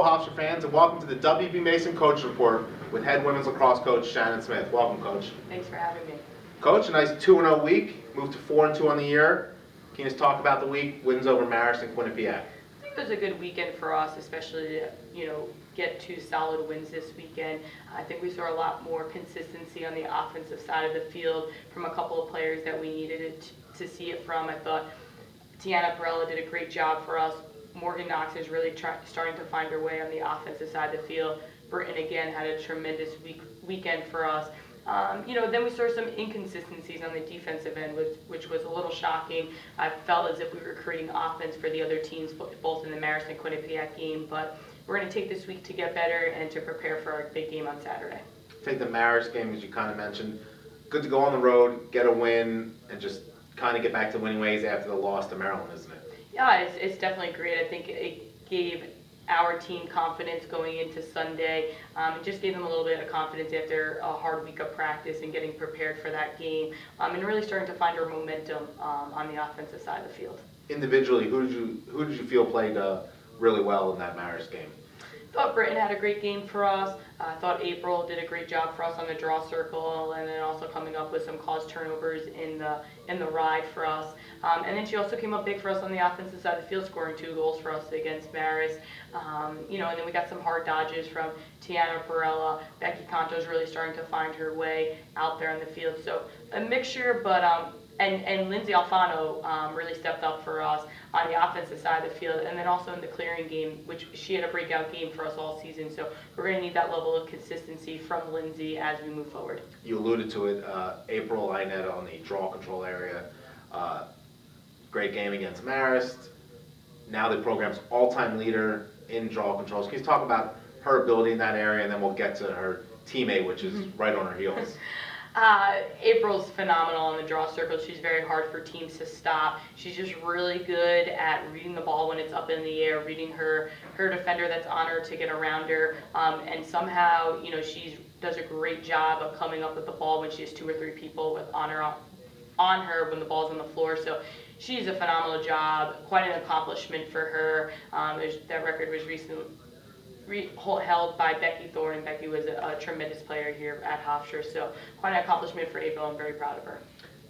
Hello, Hofstra fans, and welcome to the W.B. Mason Coach Report with head women's lacrosse coach Shannon Smith. Welcome, Coach. Thanks for having me. Coach, a nice 2-0 week, moved to 4-2 on the year. Can you just talk about the week, wins over Marist and Quinnipiac? I think it was a good weekend for us, especially to get 2 solid wins this weekend. I think we saw a lot more consistency on the offensive side of the field from a couple of players that we needed to see it from. I thought Tiana Perella did a great job for us. Morgan Knox is really starting to find her way on the offensive side of the field. Britton again had a tremendous weekend for us. Then we saw some inconsistencies on the defensive end, which was a little shocking. I felt as if we were creating offense for the other teams, both in the Marist and Quinnipiac game. But we're going to take this week to get better and to prepare for our big game on Saturday. Take the Marist game, as you kind of mentioned. Good to go on the road, get a win, and just kind of get back to winning ways after the loss to Maryland, isn't it? Yeah, it's definitely great. I think it gave our team confidence going into Sunday. It just gave them a little bit of confidence after a hard week of practice and getting prepared for that game, and really starting to find our momentum on the offensive side of the field. Individually, who did you feel played really well in that Marist game? I thought Britton had a great game for us. I thought April did a great job for us on the draw circle, and then also coming up with some caused turnovers in the ride for us. And then she also came up big for us on the offensive side of the field, scoring 2 goals for us against Marist. And then we got some hard dodges from Tiana Perella. Becky Conto's really starting to find her way out there on the field. So a mixture, but and Lindsay Alfano really stepped up for us on the offensive side of the field, and then also in the clearing game, which she had a breakout game for us all season. So we're going to need that level of consistency from Lindsay as we move forward. You alluded to it, April Inetta on the draw control area. Great game against Marist. Now the program's all-time leader in draw controls. Can you talk about her ability in that area, and then we'll get to her teammate, which is right on her heels. April's phenomenal on the draw circle. She's very hard for teams to stop. She's just really good at reading the ball when it's up in the air, reading her defender that's on her to get around her, and somehow she does a great job of coming up with the ball when she has 2 or 3 people on her when the ball's on the floor. So she's a phenomenal job, quite an accomplishment for her. That record was recently held by Becky Thorne, and Becky was a tremendous player here at Hofstra, so quite an accomplishment for April. I'm very proud of her.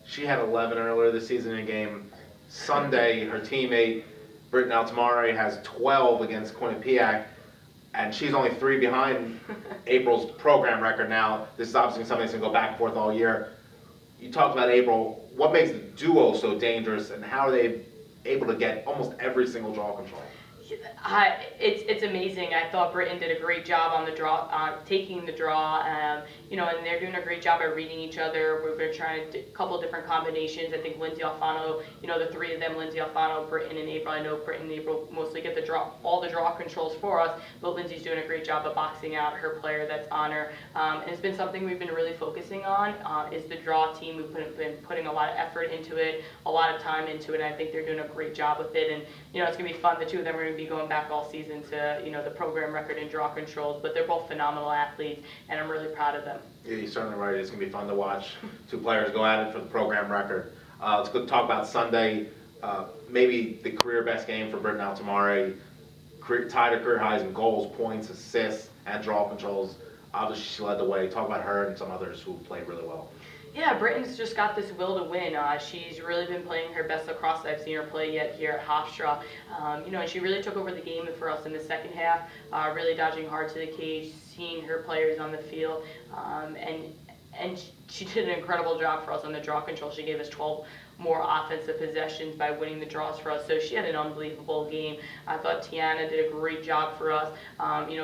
She had 11 earlier this season in a game. Sunday, her teammate, Britton Altamare, has 12 against Quinnipiac, and she's only 3 behind April's program record now. This is obviously something that's going to go back and forth all year. You talked about April. What makes the duo so dangerous, and how are they able to get almost every single draw control? It's amazing. I thought Britton did a great job on the draw, taking the draw, and they're doing a great job at reading each other. We've been trying a couple of different combinations. I think Lindsay Alfano, the 3 of them, Lindsay Alfano, Britton, and April. I know Britton and April mostly get all the draw controls for us, but Lindsay's doing a great job of boxing out her player that's on her. And it's been something we've been really focusing on, is the draw team. We've been putting a lot of effort into it, a lot of time into it, and I think they're doing a great job with it. And it's going to be fun. The 2 of them are going to be going back all season to the program record in draw controls, but they're both phenomenal athletes, and I'm really proud of them. Yeah, you're certainly right. It's going to be fun to watch 2 players go at it for the program record. Let's go talk about Sunday. Maybe the career best game for Britton Altamare. Tied her career highs in goals, points, assists, and draw controls. Obviously, she led the way. Talk about her and some others who played really well. Yeah, Britton's just got this will to win. She's really been playing her best lacrosse I've seen her play yet here at Hofstra. And she really took over the game for us in the second half, really dodging hard to the cage, seeing her players on the field, and she did an incredible job for us on the draw control. She gave us 12 more offensive possessions by winning the draws for us. So she had an unbelievable game. I thought Tiana did a great job for us,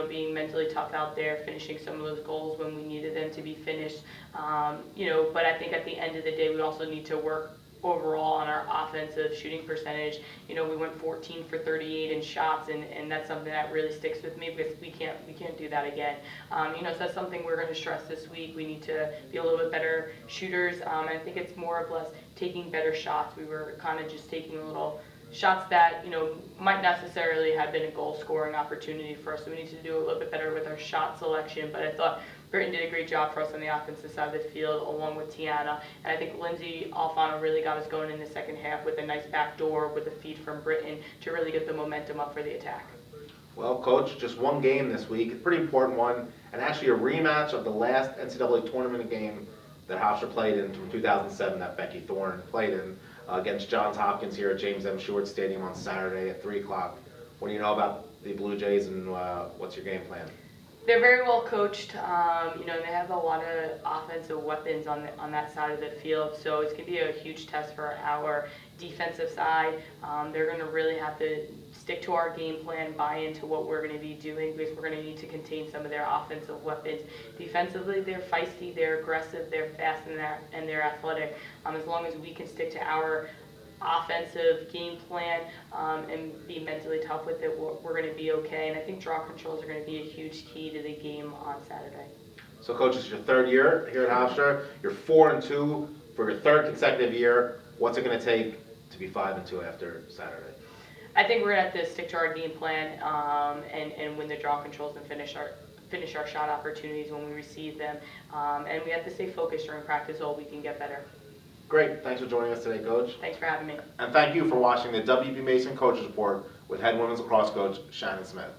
being mentally tough out there, finishing some of those goals when we needed them to be finished. But I think at the end of the day, we also need to work overall on our offensive shooting percentage. We went 14 for 38 in shots, and that's something that really sticks with me because we can't do that again. So that's something we're going to stress this week. We need to be a little bit better shooters. I think it's more or less taking better shots. We were kind of just taking little shots that might necessarily have been a goal scoring opportunity for us. So we need to do a little bit better with our shot selection. But I thought Britton did a great job for us on the offensive side of the field, along with Tiana. And I think Lindsay Alfano really got us going in the second half with a nice back door with a feed from Britton to really get the momentum up for the attack. Well, Coach, just one game this week, a pretty important one, and actually a rematch of the last NCAA tournament game that Hofstra played in from 2007 that Becky Thorne played in against Johns Hopkins here at James M. Stewart Stadium on Saturday at 3 o'clock. What do you know about the Blue Jays and what's your game plan? They're very well coached. They have a lot of offensive weapons on that side of the field, so it's going to be a huge test for our defensive side. They're going to really have to stick to our game plan, buy into what we're going to be doing, because we're going to need to contain some of their offensive weapons. Defensively, they're feisty, they're aggressive, they're fast, and they're athletic. As long as we can stick to our offensive game plan and be mentally tough with it, we're going to be okay. And I think draw controls are going to be a huge key to the game on Saturday. So, Coach, this is your third year here at Hofstra. You're 4-2 for your third consecutive year. What's it going to take to be 5-2 after Saturday? I think we're going to have to stick to our game plan and win the draw controls and finish our shot opportunities when we receive them. And we have to stay focused during practice so we can get better. Great. Thanks for joining us today, Coach. Thanks for having me. And thank you for watching the WB Mason Coaches Report with head women's lacrosse coach Shannon Smith.